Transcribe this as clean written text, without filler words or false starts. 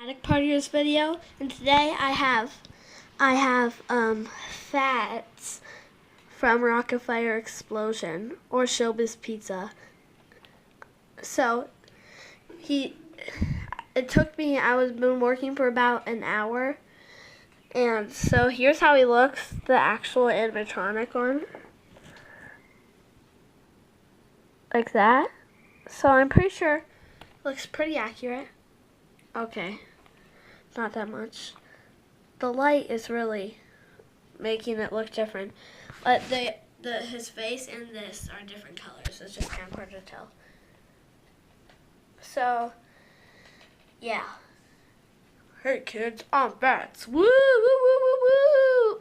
Part of this video, and today I have Fatz from Afire Explosion or Showbiz Pizza. So it took me. I was been working for about an hour, and so here's how he looks, the actual animatronic one, like that. So I'm pretty sure it looks pretty accurate. Okay. Not that much. The light is really making it look different. But his face and this are different colors. It's just kind of hard to tell. So, yeah. Hey kids, I'm Fatz. Woo, woo, woo, woo, woo.